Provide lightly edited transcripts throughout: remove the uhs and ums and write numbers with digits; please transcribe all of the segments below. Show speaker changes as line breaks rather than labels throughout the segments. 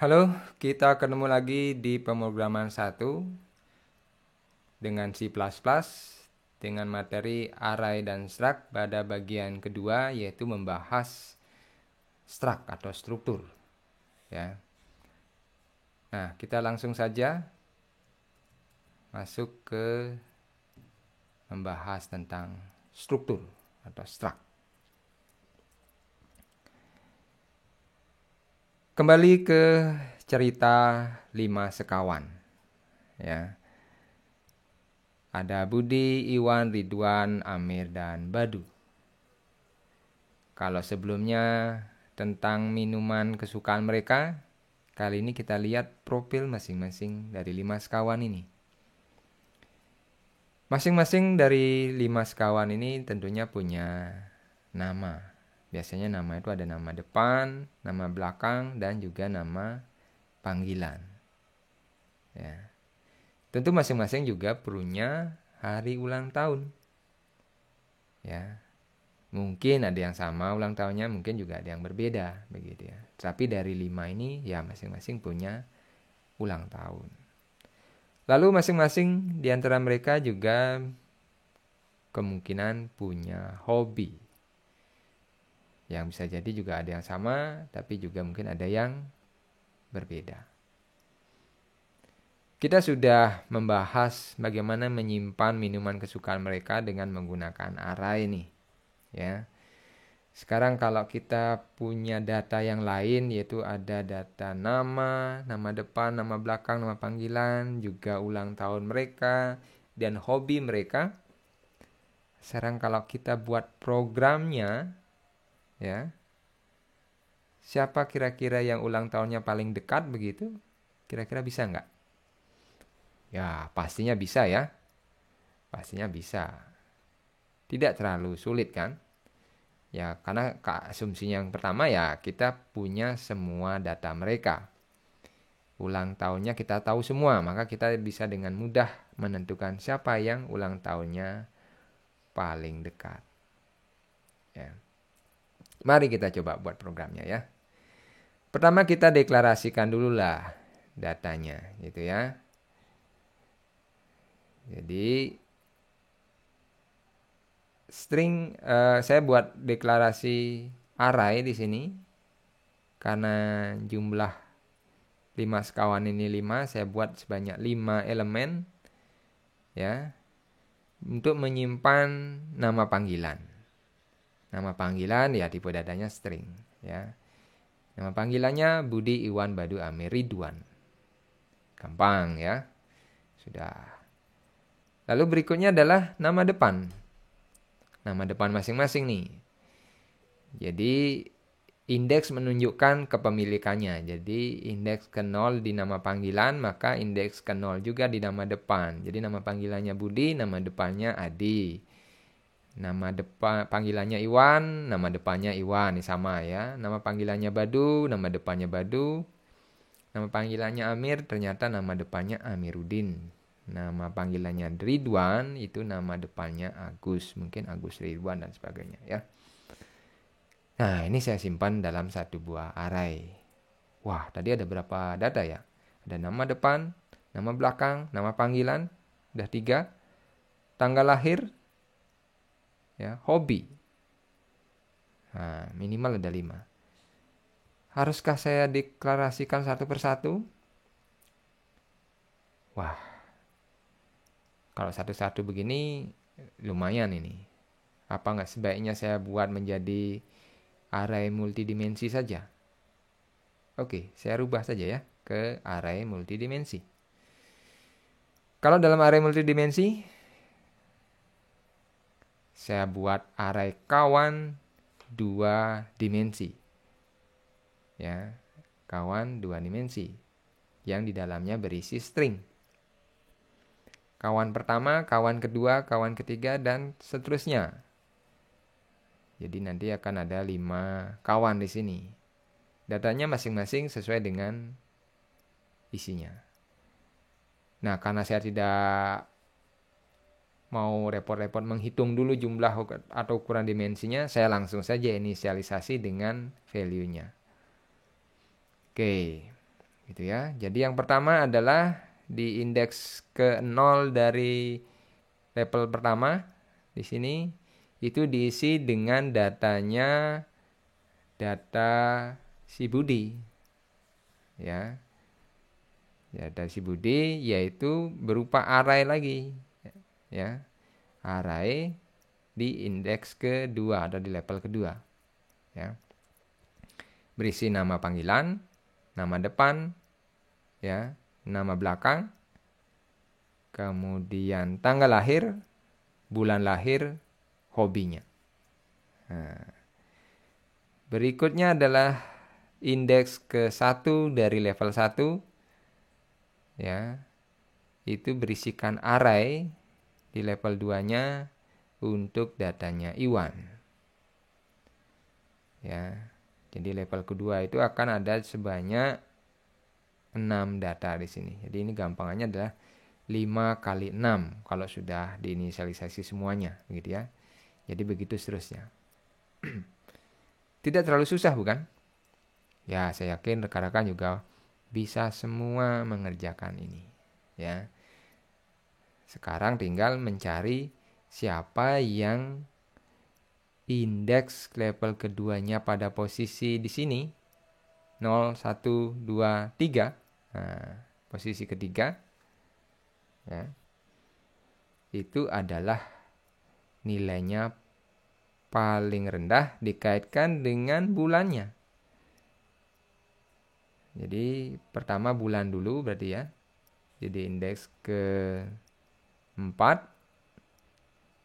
Halo, kita ketemu lagi di pemrograman 1 dengan C++ dengan materi array dan struct pada bagian kedua yaitu membahas struct atau struktur ya. Nah, kita langsung saja masuk ke membahas tentang struktur atau struct. Kembali ke cerita 5 sekawan ya. Ada Budi, Iwan, Ridwan, Amir, dan Badu. Kalau sebelumnya tentang minuman kesukaan mereka, kali ini kita lihat profil masing-masing dari 5 sekawan ini. Masing-masing dari 5 sekawan ini tentunya punya nama. Biasanya nama itu ada nama depan, nama belakang, dan juga nama panggilan. Ya. Tentu masing-masing juga punya hari ulang tahun. Ya. Mungkin ada yang sama ulang tahunnya, mungkin juga ada yang berbeda, begitu ya. Tapi dari 5 ini ya masing-masing punya ulang tahun. Lalu masing-masing di antara mereka juga kemungkinan punya hobi. Yang bisa jadi juga ada yang sama, tapi juga mungkin ada yang berbeda. Kita sudah membahas bagaimana menyimpan minuman kesukaan mereka dengan menggunakan array ini, ya. Sekarang kalau kita punya data yang lain, yaitu ada data nama, nama depan, nama belakang, nama panggilan, juga ulang tahun mereka, dan hobi mereka. Sekarang kalau kita buat programnya, ya, siapa kira-kira yang ulang tahunnya paling dekat begitu? Kira-kira bisa nggak? Ya, pastinya bisa ya. Pastinya bisa. Tidak terlalu sulit kan? Ya, karena asumsinya yang pertama ya kita punya semua data mereka. Ulang tahunnya kita tahu semua, maka kita bisa dengan mudah menentukan siapa yang ulang tahunnya paling dekat. Ya. Mari kita coba buat programnya ya. Pertama kita deklarasikan dulu lah datanya gitu ya. Jadi string saya buat deklarasi array di sini karena jumlah 5 sekawan ini 5, saya buat sebanyak 5 elemen ya untuk menyimpan nama panggilan. Nama panggilan ya tipe datanya string ya. Nama panggilannya Budi, Iwan, Badu, Amir, Ridwan. Gampang ya. Sudah. Lalu berikutnya adalah nama depan. Nama depan masing-masing nih. Jadi indeks menunjukkan kepemilikannya. Jadi indeks ke 0 di nama panggilan, maka indeks ke 0 juga di nama depan. Jadi nama panggilannya Budi, nama depannya Adi. Nama depan panggilannya Iwan, nama depannya Iwan, ini sama ya. Nama panggilannya Badu, nama depannya Badu. Nama panggilannya Amir, ternyata nama depannya Amiruddin. Nama panggilannya Ridwan, itu nama depannya Agus, mungkin Agus Ridwan dan sebagainya ya. Nah, ini saya simpan dalam satu buah array. Wah, tadi ada berapa data ya? Ada nama depan, nama belakang, nama panggilan, udah 3. Tanggal lahir, ya, hobi. Nah, minimal ada 5. Haruskah saya deklarasikan satu persatu? Wah, kalau satu-satu begini lumayan ini. Apa nggak sebaiknya saya buat menjadi array multidimensi saja? Oke, saya rubah saja ya ke array multidimensi. Kalau dalam array multidimensi, saya buat array kawan 2 dimensi. Ya, kawan 2 dimensi yang di dalamnya berisi string. Kawan pertama, kawan kedua, kawan ketiga, dan seterusnya. Jadi nanti akan ada 5 kawan di sini. Datanya masing-masing sesuai dengan isinya. Nah, karena saya tidak mau repot-repot menghitung dulu jumlah atau ukuran dimensinya, saya langsung saja inisialisasi dengan value-nya. Oke. Gitu ya. Jadi yang pertama adalah di indeks ke 0 dari level pertama di sini itu diisi dengan data si Budi. Ya. Data si Budi yaitu berupa array lagi. Ya. Array di indeks kedua atau di level kedua. Ya. Berisi nama panggilan, nama depan, ya, nama belakang, kemudian tanggal lahir, bulan lahir, hobinya. Nah, berikutnya adalah indeks ke-1 dari level 1, ya, itu berisikan array di level 2-nya untuk datanya Iwan. Ya. Jadi level kedua itu akan ada sebanyak 6 data di sini. Jadi ini gampangannya adalah 5 kali 6 kalau sudah diinisialisasi semuanya, begitu ya. Jadi begitu seterusnya. Tidak terlalu susah bukan? Ya, saya yakin rekan-rekan juga bisa semua mengerjakan ini, ya. Sekarang tinggal mencari siapa yang indeks level keduanya pada posisi di sini 0, 1, 2, 3. Nah, posisi ketiga, ya, itu adalah nilainya paling rendah dikaitkan dengan bulannya. Jadi pertama bulan dulu berarti ya. Jadi indeks ke-4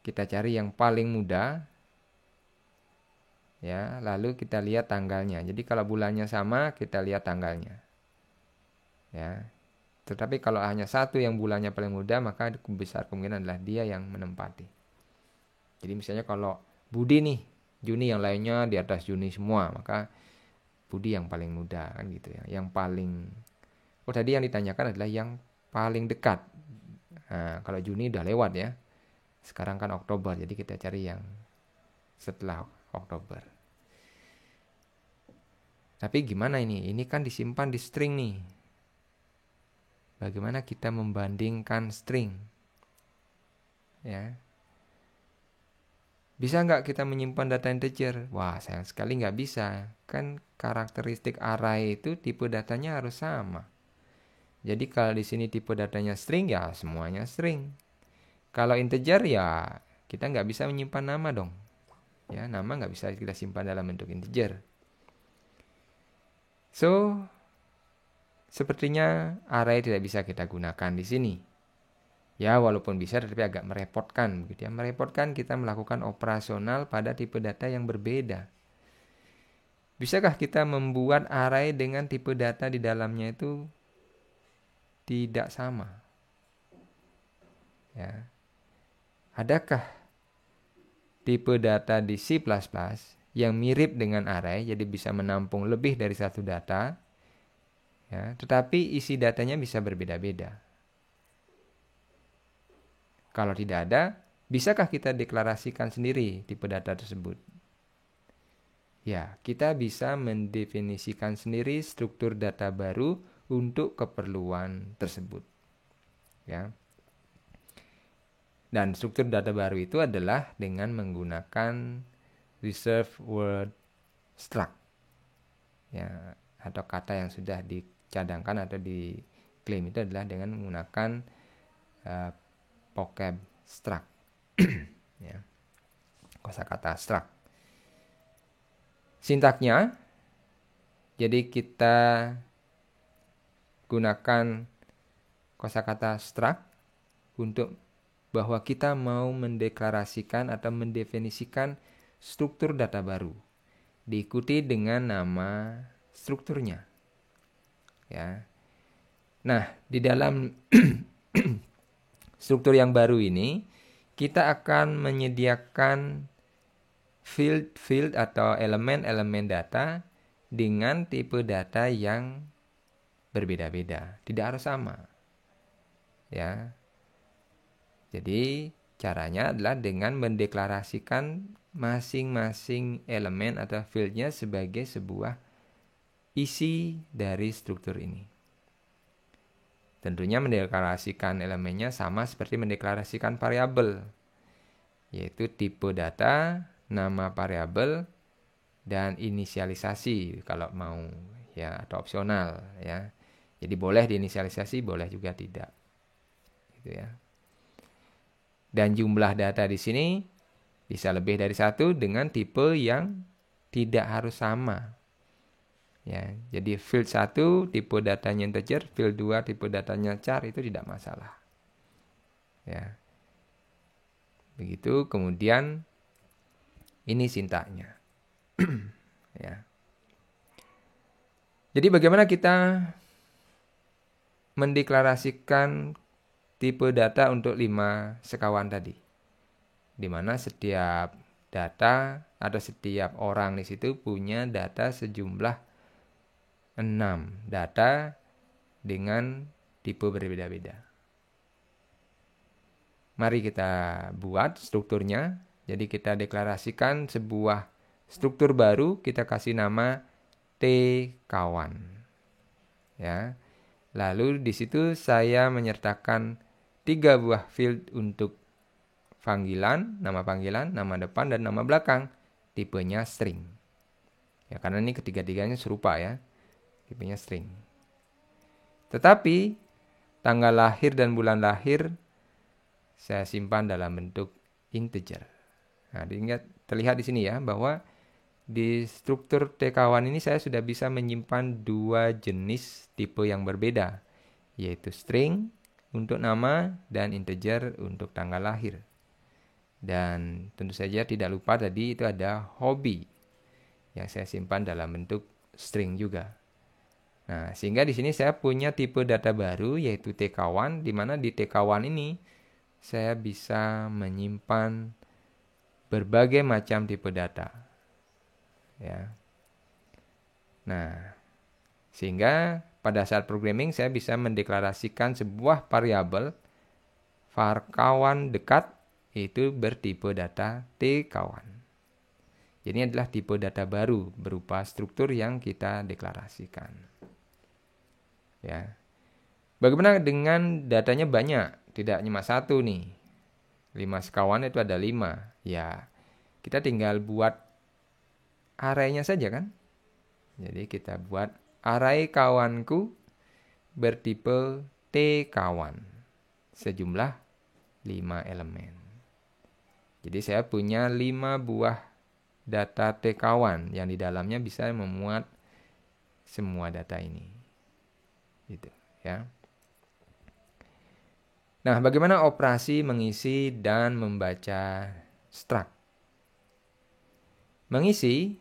kita cari yang paling muda. Ya, lalu kita lihat tanggalnya. Jadi kalau bulannya sama, kita lihat tanggalnya. Ya. Tetapi kalau hanya satu yang bulannya paling muda, maka besar kemungkinan adalah dia yang menempati. Jadi misalnya kalau Budi nih, Juni, yang lainnya di atas Juni semua, maka Budi yang paling muda kan gitu ya. Yang paling tadi yang ditanyakan adalah yang paling dekat. Nah, kalau Juni udah lewat ya. Sekarang kan Oktober, jadi kita cari yang setelah Oktober. Tapi gimana ini? Ini kan disimpan di string nih. Bagaimana kita membandingkan string? Ya. Bisa nggak kita menyimpan data integer? Wah, sayang sekali nggak bisa. Kan karakteristik array itu tipe datanya harus sama. Jadi kalau di sini tipe datanya string, ya semuanya string. Kalau integer, ya kita nggak bisa menyimpan nama dong. Ya, nama nggak bisa kita simpan dalam bentuk integer. So, sepertinya array tidak bisa kita gunakan di sini. Ya, walaupun bisa tetapi agak merepotkan begitu ya. Merepotkan kita melakukan operasional pada tipe data yang berbeda. Bisakah kita membuat array dengan tipe data di dalamnya itu tidak sama? Ya. Adakah tipe data di C++ yang mirip dengan array, jadi bisa menampung lebih dari satu data, ya, tetapi isi datanya bisa berbeda-beda? Kalau tidak ada, bisakah kita deklarasikan sendiri tipe data tersebut? Ya, kita bisa mendefinisikan sendiri struktur data baru untuk keperluan tersebut. Ya. Dan struktur data baru itu adalah dengan menggunakan reserved word struct. Ya, atau kata yang sudah dicadangkan atau diklaim itu adalah dengan menggunakan vocab struct. Ya. Kosakata struct. Sintaknya, jadi kita gunakan kosakata struct untuk bahwa kita mau mendeklarasikan atau mendefinisikan struktur data baru, diikuti dengan nama strukturnya. Ya. Nah, di dalam struktur yang baru ini, kita akan menyediakan field atau elemen-elemen data dengan tipe data yang berbeda-beda, tidak harus sama. Ya. Jadi caranya adalah dengan mendeklarasikan masing-masing elemen atau fieldnya sebagai sebuah isi dari struktur ini. tentunya mendeklarasikan elemennya sama seperti mendeklarasikan variabel, yaitu tipe data, nama variabel, dan inisialisasi kalau mau ya, atau opsional ya. Jadi boleh diinisialisasi, boleh juga tidak. Gitu ya. Dan jumlah data di sini bisa lebih dari satu dengan tipe yang tidak harus sama. Ya, jadi field 1 tipe datanya integer, field 2 tipe datanya char, itu tidak masalah. Ya. Begitu, kemudian ini sintaknya. Ya. Jadi bagaimana kita mendeklarasikan tipe data untuk 5 sekawan tadi, di mana setiap data atau setiap orang di situ punya data sejumlah 6 data dengan tipe berbeda-beda. Mari kita buat strukturnya. Jadi kita deklarasikan sebuah struktur baru, kita kasih nama T kawan. Ya. Lalu di situ saya menyertakan 3 buah field untuk panggilan, nama depan, dan nama belakang. Tipenya string. Ya, karena ini ketiga-tiganya serupa ya. Tipenya string. Tetapi tanggal lahir dan bulan lahir saya simpan dalam bentuk integer. Nah, terlihat di sini ya bahwa di struktur tkawan ini saya sudah bisa menyimpan 2 jenis tipe yang berbeda, yaitu string untuk nama dan integer untuk tanggal lahir. Dan tentu saja tidak lupa tadi itu ada hobi yang saya simpan dalam bentuk string juga. Nah, sehingga di sini saya punya tipe data baru yaitu tkawan, di mana di tkawan ini saya bisa menyimpan berbagai macam tipe data. Ya. Nah, sehingga pada saat programming saya bisa mendeklarasikan sebuah variabel var kawan dekat itu bertipe data T kawan. Jadi ini adalah tipe data baru berupa struktur yang kita deklarasikan. Ya. Bagaimana dengan datanya banyak? Tidak cuma satu nih. 5 sekawan itu ada 5. Ya, kita tinggal buat arraynya saja kan. Jadi kita buat array kawanku bertipe T kawan. Sejumlah 5 elemen. Jadi saya punya 5 buah data T kawan yang di dalamnya bisa memuat semua data ini. Gitu ya. Nah, bagaimana operasi mengisi dan membaca struct? Mengisi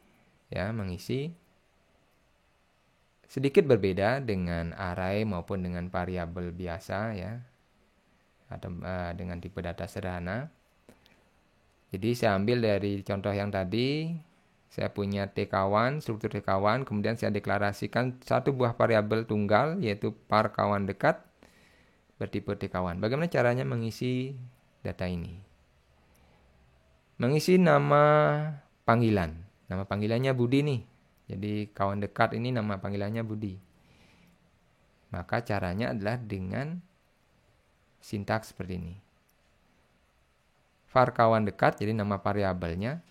sedikit berbeda dengan array maupun dengan variabel biasa ya, atau dengan tipe data sederhana. Jadi saya ambil dari contoh yang tadi, saya punya T kawan, struktur T kawan, kemudian saya deklarasikan satu buah variabel tunggal yaitu var kawan dekat bertipe T kawan. Bagaimana caranya mengisi data ini? Mengisi nama panggilan. Nama panggilannya Budi nih. Jadi kawan dekat ini nama panggilannya Budi. Maka caranya adalah dengan sintaks seperti ini. Var kawan dekat, jadi nama variabelnya.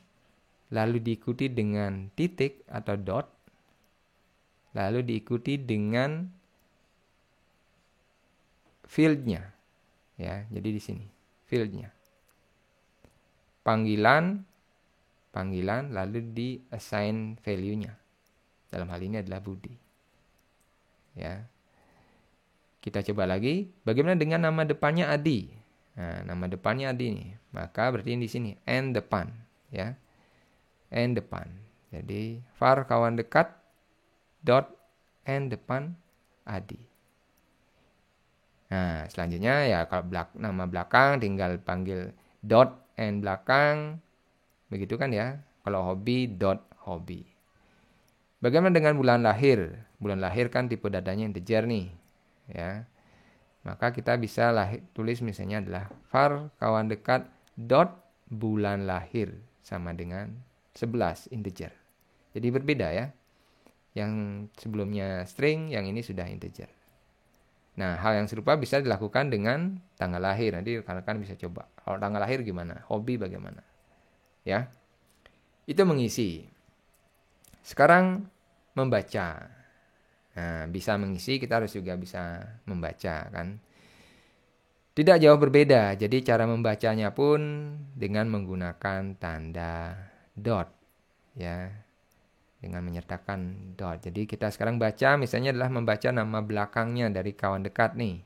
Lalu diikuti dengan titik atau dot. Lalu diikuti dengan fieldnya. Ya, jadi di sini fieldnya. Panggilan, lalu di assign value-nya. Dalam hal ini adalah Budi. Ya. Kita coba lagi. Bagaimana dengan nama depannya Adi? Nah, nama depannya Adi nih. Maka berarti di sini n depan, ya. N depan. Jadi var kawan dekat dot n depan Adi. Nah, selanjutnya ya kalau nama belakang tinggal panggil dot n belakang. Begitu kan ya. Kalau hobi dot hobi. Bagaimana dengan bulan lahir? Bulan lahir kan tipe datanya integer nih, ya. Maka kita bisa tulis misalnya adalah var kawan dekat dot bulan lahir sama dengan 11 integer. Jadi berbeda ya. Yang sebelumnya string, yang ini sudah integer. Nah, hal yang serupa bisa dilakukan dengan tanggal lahir. Nanti rekan-rekan bisa coba. Kalau tanggal lahir gimana? Hobi bagaimana? Ya. Itu mengisi. Sekarang membaca. Nah, bisa mengisi, kita harus juga bisa membaca kan. Tidak jauh berbeda. Jadi cara membacanya pun dengan menggunakan tanda dot. Ya. Dengan menyertakan dot. Jadi kita sekarang baca misalnya adalah membaca nama belakangnya dari kawan dekat nih.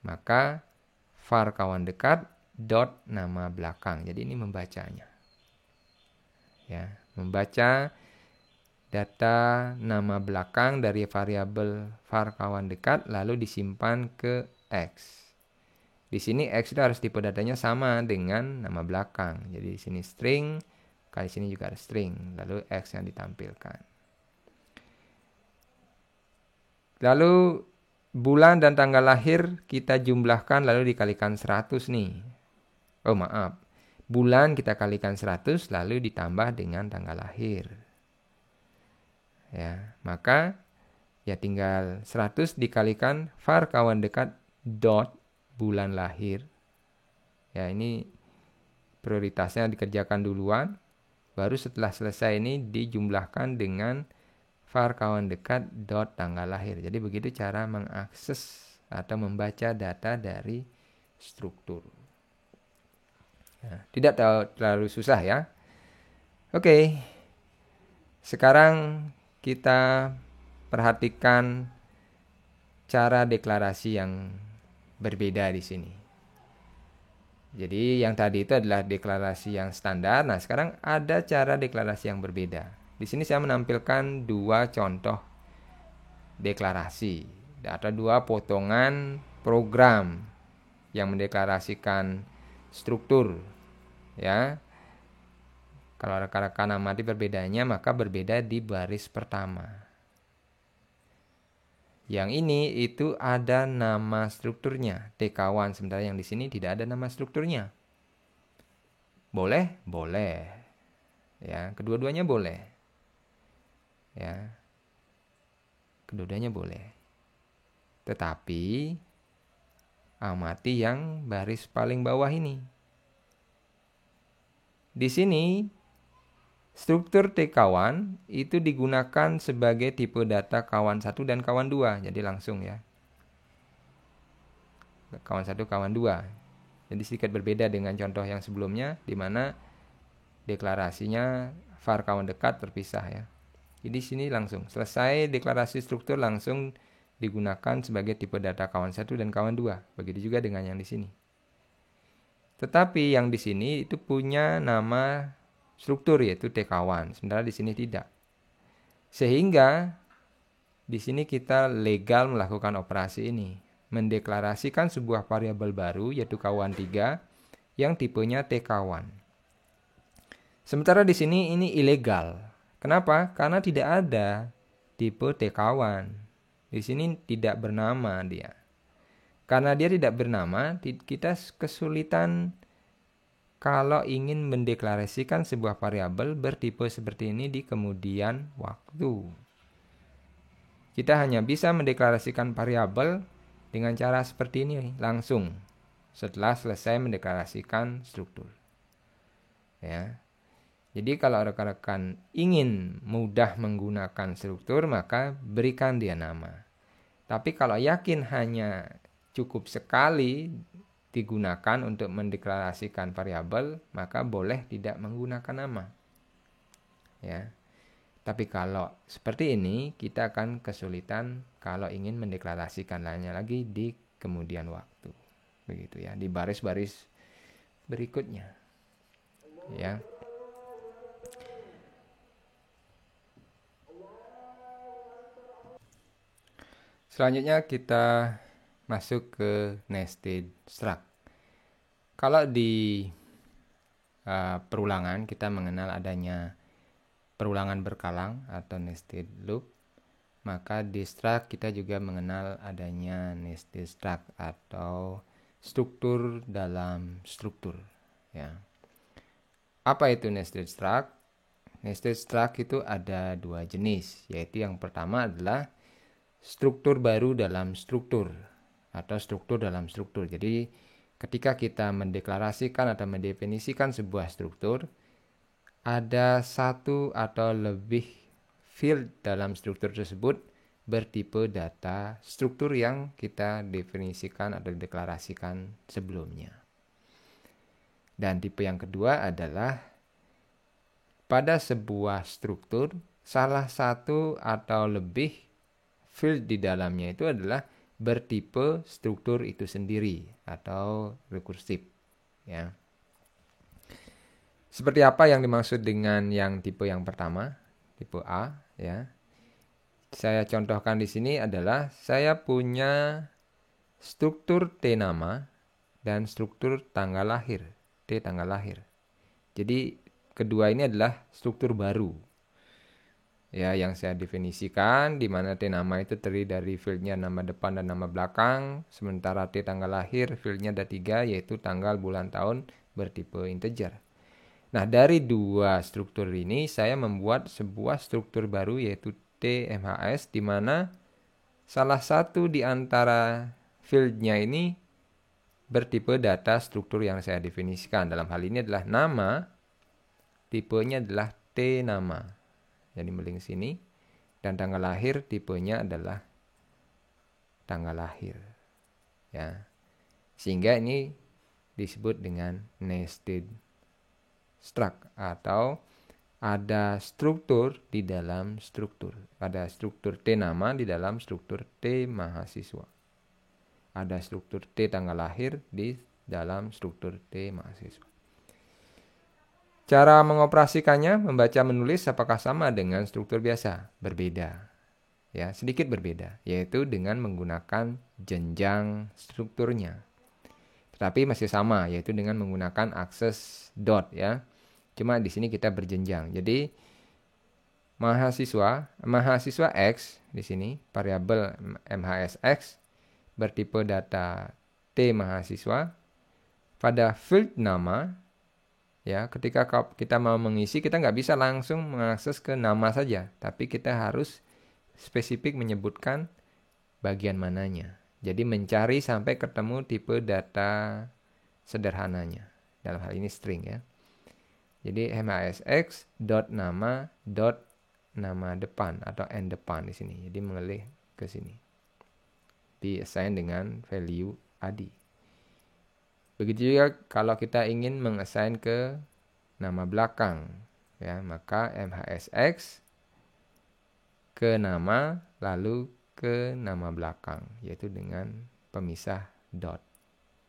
Maka var kawan dekat dot nama belakang. Jadi ini membacanya. Ya, membaca data nama belakang dari variabel var kawan dekat lalu disimpan ke X. Di sini X itu harus tipe datanya sama dengan nama belakang. Jadi di sini string, kali sini juga ada string, lalu X yang ditampilkan. Lalu bulan dan tanggal lahir kita jumlahkan lalu dikalikan 100 nih. Oh maaf, bulan kita kalikan 100 lalu ditambah dengan tanggal lahir. Ya, maka ya tinggal 100 dikalikan var kawan dekat dot bulan lahir. Ya, ini prioritasnya dikerjakan duluan. Baru setelah selesai ini dijumlahkan dengan var kawan dekat dot tanggal lahir. Jadi begitu cara mengakses atau membaca data dari struktur. Ya, tidak terlalu susah ya. Oke. Sekarang kita perhatikan cara deklarasi yang berbeda di sini. Jadi yang tadi itu adalah deklarasi yang standar. Nah, sekarang ada cara deklarasi yang berbeda. Di sini saya menampilkan dua contoh deklarasi. Ada dua potongan program yang mendeklarasikan struktur. Ya. Kalau rekan-rekan amati perbedaannya, maka berbeda di baris pertama. Yang ini itu ada nama strukturnya, TK1, sementara yang di sini tidak ada nama strukturnya. Boleh? Boleh. Ya, kedua-duanya boleh. Ya. Kedua-duanya boleh. Tetapi amati yang baris paling bawah ini. Di sini struktur TK1 itu digunakan sebagai tipe data kawan 1 dan kawan 2. Jadi langsung ya. Kawan 1, kawan 2. Jadi sedikit berbeda dengan contoh yang sebelumnya, di mana deklarasinya var kawan dekat terpisah ya. Jadi sini langsung. Selesai deklarasi struktur langsung digunakan sebagai tipe data kawan 1 dan kawan 2. Begitu juga dengan yang di sini. Tetapi yang di sini itu punya nama struktur yaitu TK1, sementara di sini tidak. Sehingga di sini kita legal melakukan operasi ini, mendeklarasikan sebuah variabel baru yaitu kawan 3 yang tipenya TK1. Sementara di sini ini ilegal. Kenapa? Karena tidak ada tipe TK1. Di sini tidak bernama dia. Karena dia tidak bernama, kita kesulitan kalau ingin mendeklarasikan sebuah variabel bertipe seperti ini di kemudian waktu. Kita hanya bisa mendeklarasikan variabel dengan cara seperti ini langsung setelah selesai mendeklarasikan struktur. Ya. Jadi kalau rekan-rekan ingin mudah menggunakan struktur, maka berikan dia nama. Tapi kalau yakin hanya cukup sekali digunakan untuk mendeklarasikan variabel, maka boleh tidak menggunakan nama. Ya. Tapi kalau seperti ini, kita akan kesulitan kalau ingin mendeklarasikan lainnya lagi di kemudian waktu. Begitu ya, di baris-baris berikutnya. Ya. Selanjutnya kita masuk ke nested struct. Kalau di perulangan kita mengenal adanya perulangan berkalang atau nested loop, maka di struct kita juga mengenal adanya nested struct atau struktur dalam struktur. Ya. Apa itu nested struct? Nested struct itu ada dua jenis, yaitu yang pertama adalah struktur baru dalam struktur. atau struktur dalam struktur. Jadi ketika kita mendeklarasikan atau mendefinisikan sebuah struktur, ada satu atau lebih field dalam struktur tersebut bertipe data struktur yang kita definisikan atau deklarasikan sebelumnya. Dan tipe yang kedua adalah pada sebuah struktur, salah satu atau lebih field di dalamnya itu adalah bertipe struktur itu sendiri atau rekursif. Ya. Seperti apa yang dimaksud dengan yang tipe yang pertama, tipe A, ya. Saya contohkan di sini adalah saya punya struktur T nama dan struktur tanggal lahir, T tanggal lahir. Jadi kedua ini adalah struktur baru. Ya, yang saya definisikan di mana T nama itu terdiri dari fieldnya nama depan dan nama belakang, sementara T tanggal lahir fieldnya ada 3 yaitu tanggal, bulan, tahun bertipe integer. Nah, dari dua struktur ini saya membuat sebuah struktur baru yaitu TMHS di mana salah satu di antara fieldnya ini bertipe data struktur yang saya definisikan. Dalam hal ini adalah nama, tipenya adalah T nama. Jadi meling sini. Dan tanggal lahir tipenya adalah tanggal lahir. Ya. Sehingga ini disebut dengan nested struct atau ada struktur di dalam struktur. Ada struktur T nama di dalam struktur T mahasiswa. Ada struktur T tanggal lahir di dalam struktur T mahasiswa. Cara mengoperasikannya, membaca menulis apakah sama dengan struktur biasa? Berbeda. Ya, sedikit berbeda, yaitu dengan menggunakan jenjang strukturnya. Tetapi masih sama, yaitu dengan menggunakan akses dot ya. Cuma di sini kita berjenjang. Jadi mahasiswa X di sini variabel MHSX bertipe data T mahasiswa pada field nama ya. Ketika kita mau mengisi, kita nggak bisa langsung mengakses ke nama saja, tapi kita harus spesifik menyebutkan bagian mananya. Jadi mencari sampai ketemu tipe data sederhananya. Dalam hal ini string ya. Jadi MHSX dot nama depan atau n depan di sini. Jadi mengalih ke sini. Di-assign dengan value adi. Begitu juga kalau kita ingin mengassign ke nama belakang ya, maka MHSX ke nama lalu ke nama belakang yaitu dengan pemisah dot.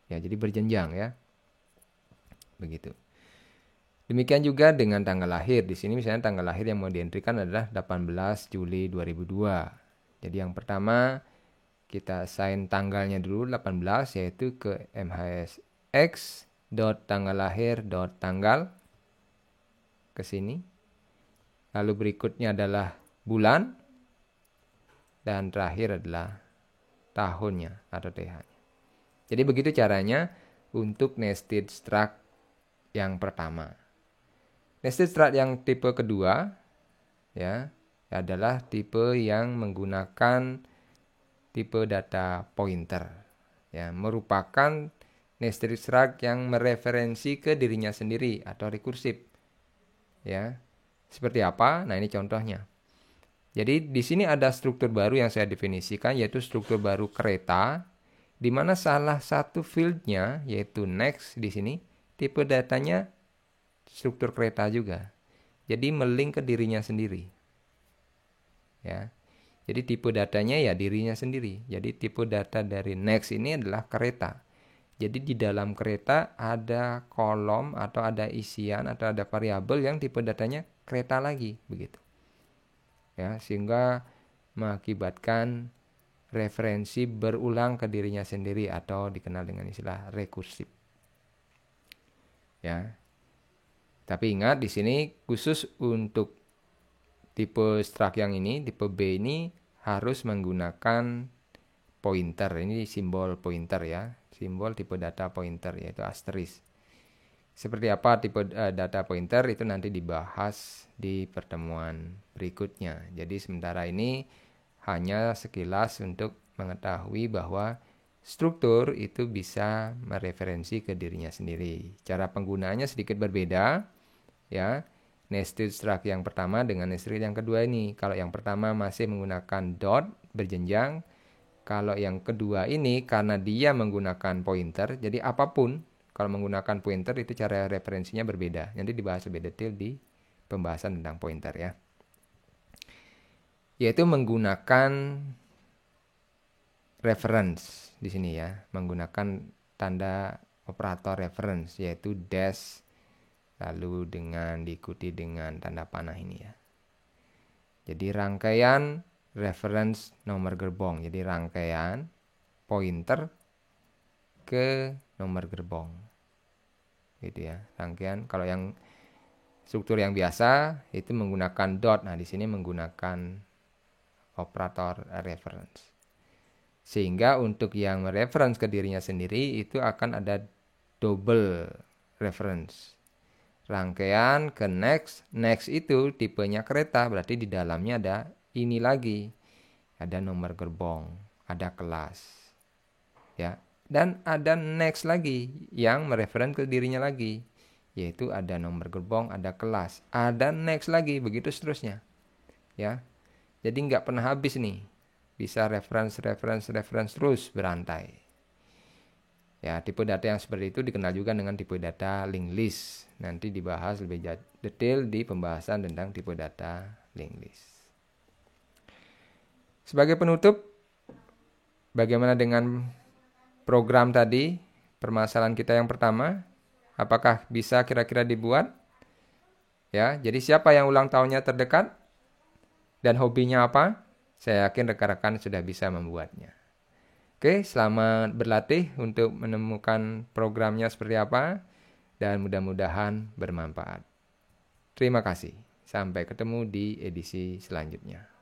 Ya, jadi berjenjang ya. Begitu. Demikian juga dengan tanggal lahir. Di sini misalnya tanggal lahir yang mau dientrikan adalah 18 Juli 2002. Jadi yang pertama kita assign tanggalnya dulu 18 yaitu ke MHSX dot tanggal lahir dot tanggal ke sini. Lalu berikutnya adalah bulan dan terakhir adalah tahunnya atau TH-nya. Jadi begitu caranya untuk nested struct yang pertama. Nested struct yang tipe kedua ya adalah tipe yang menggunakan tipe data pointer ya, merupakan nested struct yang mereferensi ke dirinya sendiri atau rekursif. Ya. Seperti apa? Nah, ini contohnya. Jadi di sini ada struktur baru yang saya definisikan yaitu struktur baru kereta di mana salah satu fieldnya yaitu next di sini tipe datanya struktur kereta juga. Jadi melink ke dirinya sendiri. Ya. Jadi tipe datanya ya dirinya sendiri. Jadi tipe data dari next ini adalah kereta. Jadi di dalam kereta ada kolom atau ada isian atau ada variabel yang tipe datanya kereta lagi begitu. Ya, sehingga mengakibatkan referensi berulang ke dirinya sendiri atau dikenal dengan istilah rekursif. Ya. Tapi ingat di sini khusus untuk tipe struct yang ini, tipe B ini harus menggunakan pointer. Ini simbol pointer ya, simbol tipe data pointer yaitu asterisk. Seperti apa tipe data pointer itu nanti dibahas di pertemuan berikutnya. Jadi sementara ini hanya sekilas untuk mengetahui bahwa struktur itu bisa mereferensi ke dirinya sendiri. Cara penggunaannya sedikit berbeda, ya. Nested struct yang pertama dengan nested yang kedua ini. Kalau yang pertama masih menggunakan dot berjenjang, kalau yang kedua ini karena dia menggunakan pointer, jadi apapun kalau menggunakan pointer itu cara referensinya berbeda. Nanti dibahas lebih detail di pembahasan tentang pointer ya. Yaitu menggunakan reference di sini ya, menggunakan tanda operator reference yaitu dash lalu dengan diikuti dengan tanda panah ini ya. Jadi rangkaian reference nomor gerbong. Jadi rangkaian pointer ke nomor gerbong. Gitu ya. Rangkaian kalau yang struktur yang biasa itu menggunakan dot. Nah, di sini menggunakan operator reference. Sehingga untuk yang mereference ke dirinya sendiri itu akan ada double reference. Rangkaian ke next. Next itu tipenya kereta, berarti di dalamnya ada ini lagi. Ada nomor gerbong, ada kelas. Ya, dan ada next lagi yang mereference ke dirinya lagi. Yaitu ada nomor gerbong, ada kelas, ada next lagi, begitu seterusnya. Ya. Jadi nggak pernah habis nih. Bisa reference terus berantai. Ya, tipe data yang seperti itu dikenal juga dengan tipe data linked list. Nanti dibahas lebih detail di pembahasan tentang tipe data linked list. Sebagai penutup, bagaimana dengan program tadi? Permasalahan kita yang pertama, apakah bisa kira-kira dibuat? Ya, jadi siapa yang ulang tahunnya terdekat? Dan hobinya apa? Saya yakin rekan-rekan sudah bisa membuatnya. Oke, selamat berlatih untuk menemukan programnya seperti apa. Dan mudah-mudahan bermanfaat. Terima kasih. Sampai ketemu di edisi selanjutnya.